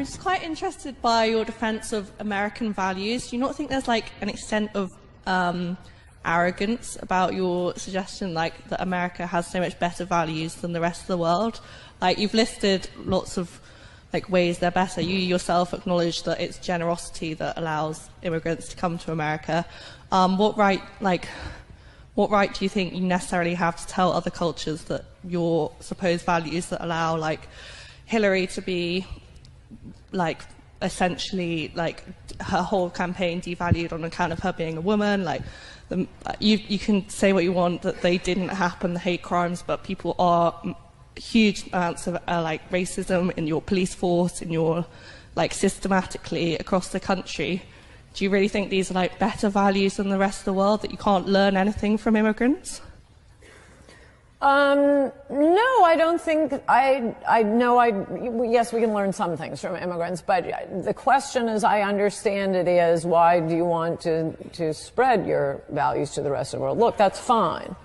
I'm just quite interested by your defense of American values. Do you not think there's like an extent of arrogance about your suggestion, like that America has so much better values than the rest of the world? Like, you've listed lots of like ways they're better. You yourself acknowledge that it's generosity that allows immigrants to come to America. What right do you think you necessarily have to tell other cultures that your supposed values that allow like Hillary to be like essentially like her whole campaign devalued on account of her being a woman? Like, you can say what you want that they didn't happen, the hate crimes, but people are huge amounts of like racism in your police force, in your like systematically across the country. Do you really think these are like better values than the rest of the world, that you can't learn anything from immigrants? No, I don't think, yes, we can learn some things from immigrants, but the question, as I understand it, is why do you want to spread your values to the rest of the world? Look, that's fine.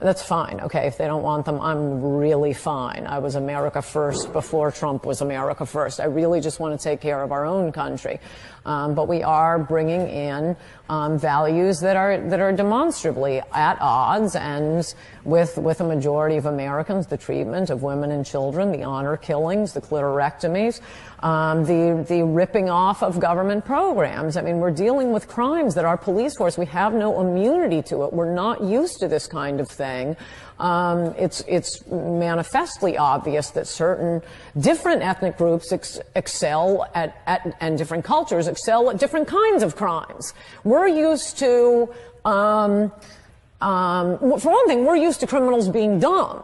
That's fine. Okay, if they don't want them, I'm really fine. I was America first before Trump was America first. I really just want to take care of our own country. But we are bringing in values that are demonstrably at odds and with a majority of Americans: the treatment of women and children, the honor killings, the clitorectomies, the ripping off of government programs. I mean, we're dealing with crimes that our police force, we have no immunity to it. We're not used to this kind of thing. It's manifestly obvious that certain different ethnic groups excel and different cultures excel at different kinds of crimes. We're used to, for one thing, we're used to criminals being dumb,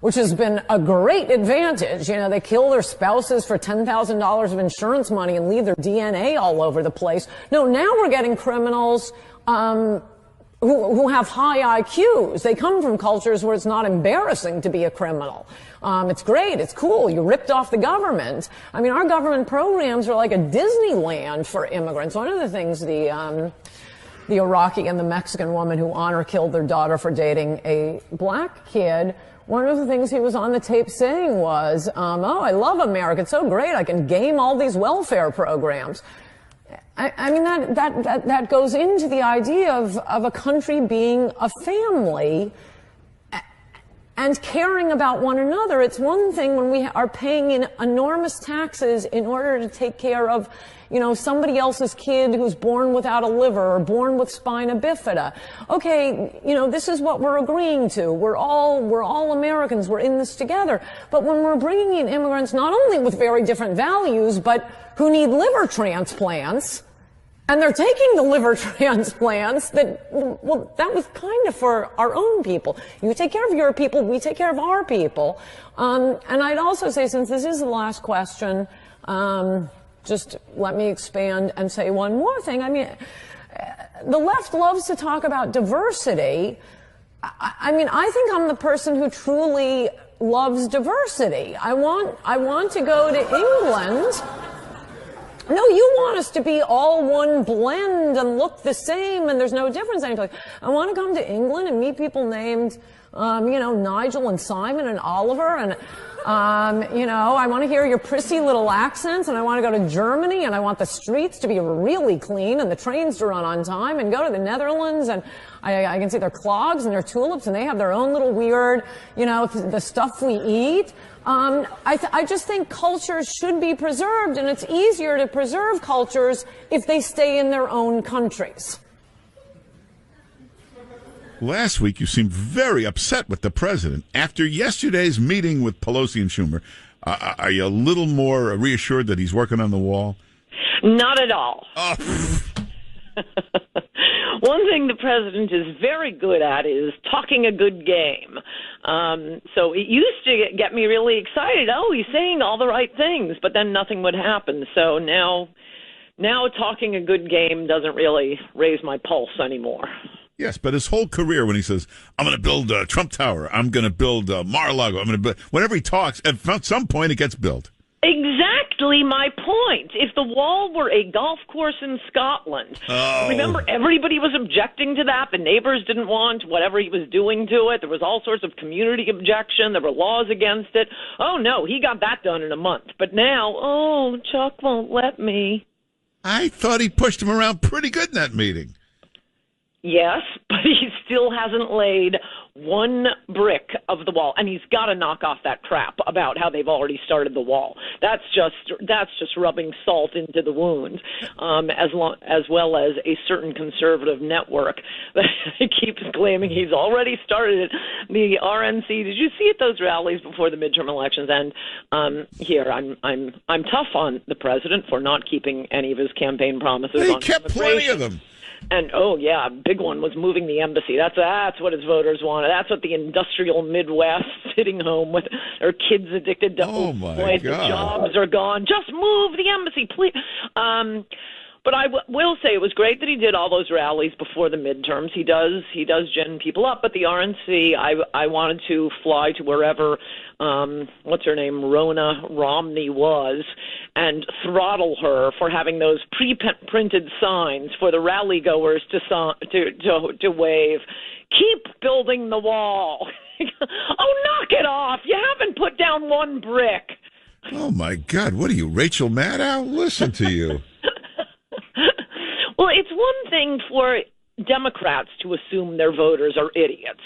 which has been a great advantage. You know, they kill their spouses for $10,000 of insurance money and leave their DNA all over the place. No, now we're getting criminals who have high IQs. They come from cultures where it's not embarrassing to be a criminal. It's great. It's cool. You ripped off the government. I mean, our government programs are like a Disneyland for immigrants. One of the things the Iraqi and the Mexican woman who honor killed their daughter for dating a black kid, one of the things he was on the tape saying was, oh, I love America. It's so great. I can game all these welfare programs. I mean, that goes into the idea of a country being a family and caring about one another. It's one thing when we are paying in enormous taxes in order to take care of, you know, somebody else's kid who's born without a liver or born with spina bifida. Okay, you know, this is what we're agreeing to. We're all Americans. We're in this together. But when we're bringing in immigrants not only with very different values, but who need liver transplants, and they're taking the liver transplants that was kind of for our own people. You take care of your people, we take care of our people. And I'd also say, since this is the last question, just let me expand and say one more thing. I mean, the left loves to talk about diversity. I mean, I think I'm the person who truly loves diversity. I want to go to England. No, you want us to be all one blend and look the same and there's no difference. I want to come to England and meet people named, you know, Nigel and Simon and Oliver, and, you know, I want to hear your prissy little accents, and I want to go to Germany, and I want the streets to be really clean and the trains to run on time, and go to the Netherlands, and I can see their clogs and their tulips, and they have their own little weird, you know, the stuff we eat. I just think cultures should be preserved, and it's easier to preserve cultures if they stay in their own countries. Last week, you seemed very upset with the president. After yesterday's meeting with Pelosi and Schumer, are you a little more reassured that he's working on the wall? Not at all. Oh. One thing the president is very good at is talking a good game. So it used to get me really excited. Oh, he's saying all the right things, but then nothing would happen. So now talking a good game doesn't really raise my pulse anymore. Yes, but his whole career, when he says, I'm going to build Trump Tower, I'm going to build Mar-a-Lago, I'm going to build, whenever he talks, at some point it gets built. Exactly. precisely my point. If the wall were a golf course in Scotland, remember everybody was objecting to that. The neighbors didn't want whatever he was doing to it. There was all sorts of community objection. There were laws against it. Oh, no, he got that done in a month. But now, Chuck won't let me. I thought he pushed him around pretty good in that meeting. Yes, but he still hasn't laid one brick of the wall, and he's got to knock off that crap about how they've already started the wall. That's just rubbing salt into the wound, as well as a certain conservative network that keeps claiming he's already started it. The RNC. Did you see at those rallies before the midterm elections? And here, I'm tough on the president for not keeping any of his campaign promises. He on kept plenty of them. And a big one was moving the embassy. That's what his voters wanted. That's what the industrial Midwest sitting home with their kids addicted to opioids. The jobs are gone. Just move the embassy, please. But I will say it was great that he did all those rallies before the midterms. He does gin people up. But the RNC, I wanted to fly to wherever what's her name, Rona Romney was, and throttle her for having those pre-printed signs for the rally goers to wave, "Keep building the wall." Knock it off! You haven't put down one brick. Oh my God! What are you, Rachel Maddow? Listen to you. Well, it's one thing for Democrats to assume their voters are idiots.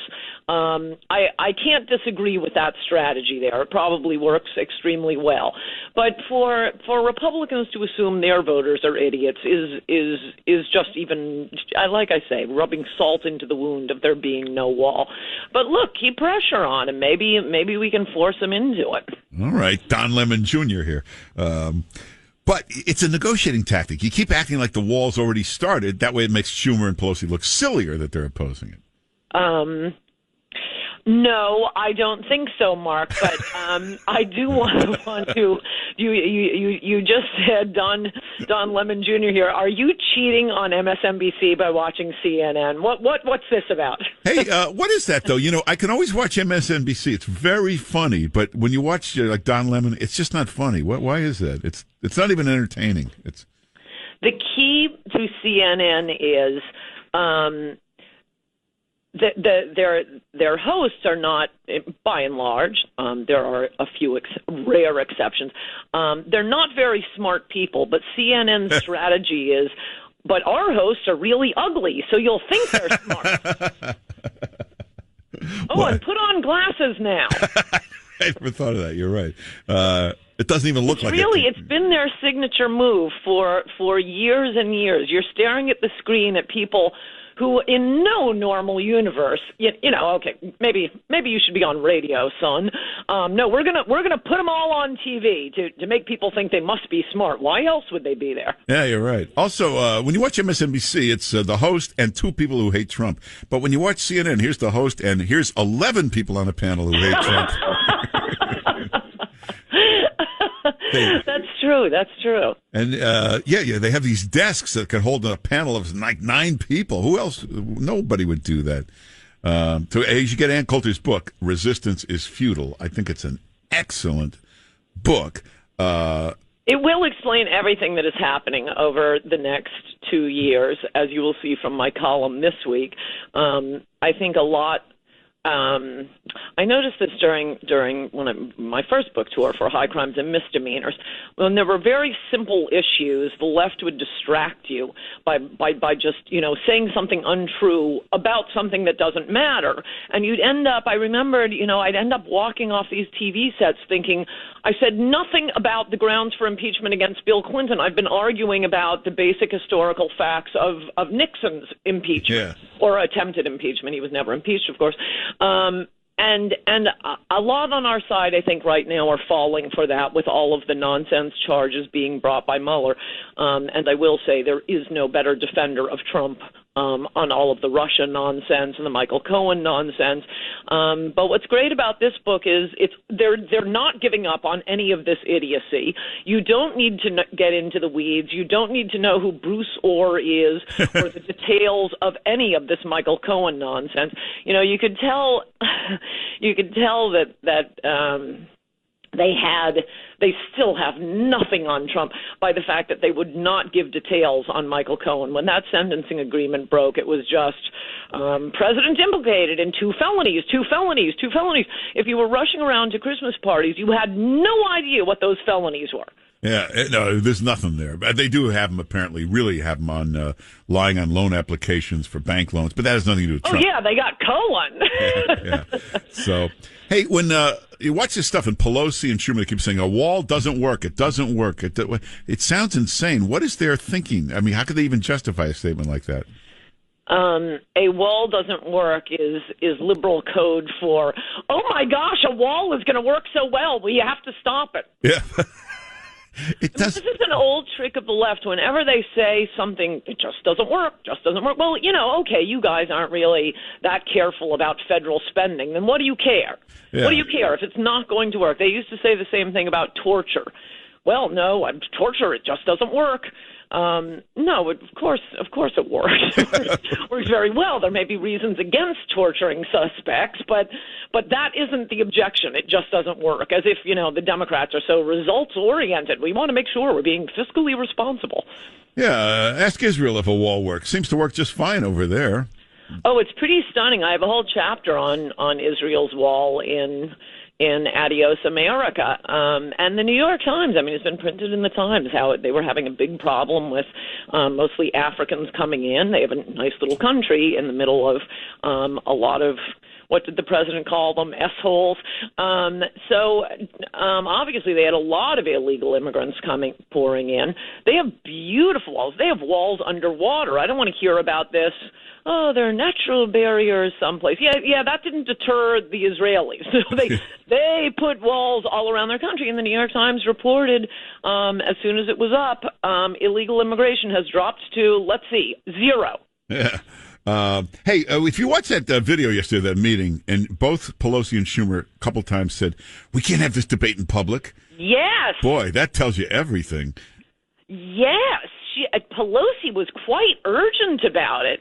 I can't disagree with that strategy there. It probably works extremely well. But for Republicans to assume their voters are idiots is just even, like I say, rubbing salt into the wound of there being no wall. But look, keep pressure on him. Maybe we can force him into it. All right, Don Lemon Jr. here. But it's a negotiating tactic. You keep acting like the wall's already started. That way it makes Schumer and Pelosi look sillier that they're opposing it. No, I don't think so, Mark. But I do want to. You just said Don Lemon Jr. here. Are you cheating on MSNBC by watching CNN? What's this about? Hey, what is that though? I can always watch MSNBC. It's very funny, but when you watch like Don Lemon, it's just not funny. Why is that? It's not even entertaining. It's the key to CNN is. Their hosts are not, by and large, there are a few rare exceptions. They're not very smart people, but CNN's strategy is, but our hosts are really ugly, so you'll think they're smart. And put on glasses now. I never thought of that. You're right. It doesn't even look like really, it's been their signature move for years and years. You're staring at the screen at people who in no normal universe, okay, maybe you should be on radio, son. No, we're gonna put them all on TV to make people think they must be smart. Why else would they be there? Yeah, you're right. Also, when you watch MSNBC, it's the host and two people who hate Trump. But when you watch CNN, here's the host and here's 11 people on the panel who hate Trump. That's true. And they have these desks that can hold a panel of like 9 people. Who else? Nobody would do that. So you should get Ann Coulter's book, Resistance is Futile. I think it's an excellent book. It will explain everything that is happening over the next 2 years, as you will see from my column this week. I think a lot. I noticed this during my first book tour for High Crimes and Misdemeanors. When there were very simple issues, the left would distract you by just saying something untrue about something that doesn't matter, and you'd end up. I remembered, I'd end up walking off these TV sets thinking I said nothing about the grounds for impeachment against Bill Clinton. I've been arguing about the basic historical facts of Nixon's impeachment or attempted impeachment. He was never impeached, of course. And a lot on our side, I think, right now are falling for that with all of the nonsense charges being brought by Mueller. And I will say there is no better defender of Trump on all of the Russia nonsense and the Michael Cohen nonsense. But what's great about this book is they're not giving up on any of this idiocy. You don't need to get into the weeds. You don't need to know who Bruce Orr is or the details of any of this Michael Cohen nonsense. You could tell that they still have nothing on Trump by the fact that they would not give details on Michael Cohen. When that sentencing agreement broke, it was just president implicated in two felonies. If you were rushing around to Christmas parties, you had no idea what those felonies were. Yeah, no, there's nothing there. But they do have them, apparently, really have them on lying on loan applications for bank loans. But that has nothing to do with Trump. Oh, yeah, they got Cohen. yeah. So, hey, when you watch this stuff, and Pelosi and Schumer, they keep saying, a wall doesn't work. It doesn't work. It sounds insane. What is their thinking? I mean, how could they even justify a statement like that? A wall doesn't work is liberal code for, oh, my gosh, a wall is going to work so well. We have to stop it. Yeah. It does. This is an old trick of the left. Whenever they say something, it just doesn't work. Well, okay, you guys aren't really that careful about federal spending. Then what do you care? Yeah. What do you care if it's not going to work? They used to say the same thing about torture. Well, no, torture, it just doesn't work. No, of course it works. It works very well. There may be reasons against torturing suspects, but that isn't the objection. It just doesn't work. As if, the Democrats are so results-oriented. We want to make sure we're being fiscally responsible. Yeah, ask Israel if a wall works. Seems to work just fine over there. Oh, it's pretty stunning. I have a whole chapter on Israel's wall in Adios America. And the New York Times, it's been printed in the Times, how they were having a big problem with mostly Africans coming in. They have a nice little country in the middle of a lot of, what did the president call them, S-holes? So obviously they had a lot of illegal immigrants pouring in. They have beautiful walls. They have walls underwater. I don't want to hear about this. Oh, there are natural barriers someplace. Yeah, that didn't deter the Israelis. So they put walls all around their country, and the New York Times reported as soon as it was up, illegal immigration has dropped to, let's see, 0. Yeah. Hey, if you watched that video yesterday, that meeting, and both Pelosi and Schumer a couple times said, we can't have this debate in public. Yes. Boy, that tells you everything. Yes. Pelosi was quite urgent about it,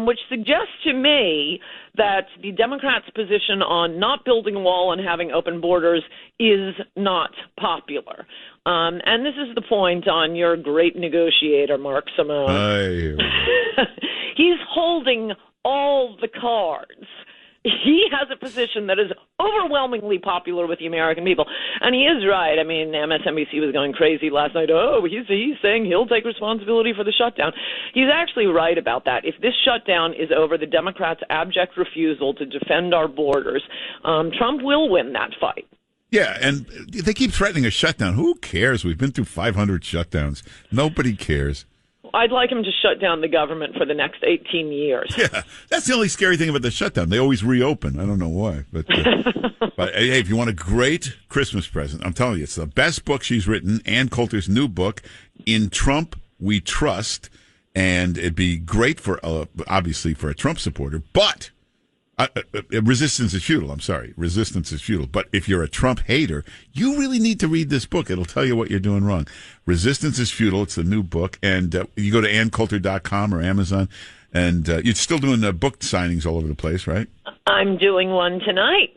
which suggests to me that the Democrats' position on not building a wall and having open borders is not popular. And this is the point on your great negotiator, Mark Simone. He's holding all the cards. He has a position that is overwhelmingly popular with the American people. And he is right. MSNBC was going crazy last night. Oh, he's saying he'll take responsibility for the shutdown. He's actually right about that. If this shutdown is over the Democrats' abject refusal to defend our borders, Trump will win that fight. Yeah, and they keep threatening a shutdown. Who cares? We've been through 500 shutdowns. Nobody cares. I'd like him to shut down the government for the next 18 years. Yeah, that's the only scary thing about the shutdown. They always reopen. I don't know why. But hey, if you want a great Christmas present, I'm telling you, it's the best book she's written, Ann Coulter's new book, In Trump We Trust. And it'd be great for, obviously, for a Trump supporter. But resistance is futile. I'm sorry. Resistance is futile. But if you're a Trump hater, you really need to read this book. It'll tell you what you're doing wrong. Resistance is futile. It's the new book. And you go to AnnCoulter.com or Amazon. And you're still doing book signings all over the place, right? I'm doing one tonight.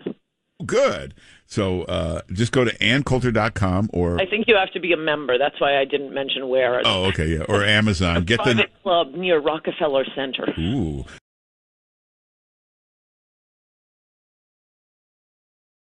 Good. So just go to AnnCoulter.com or... I think you have to be a member. That's why I didn't mention where. Oh, okay, yeah. Or Amazon. Get the private club near Rockefeller Center. Ooh.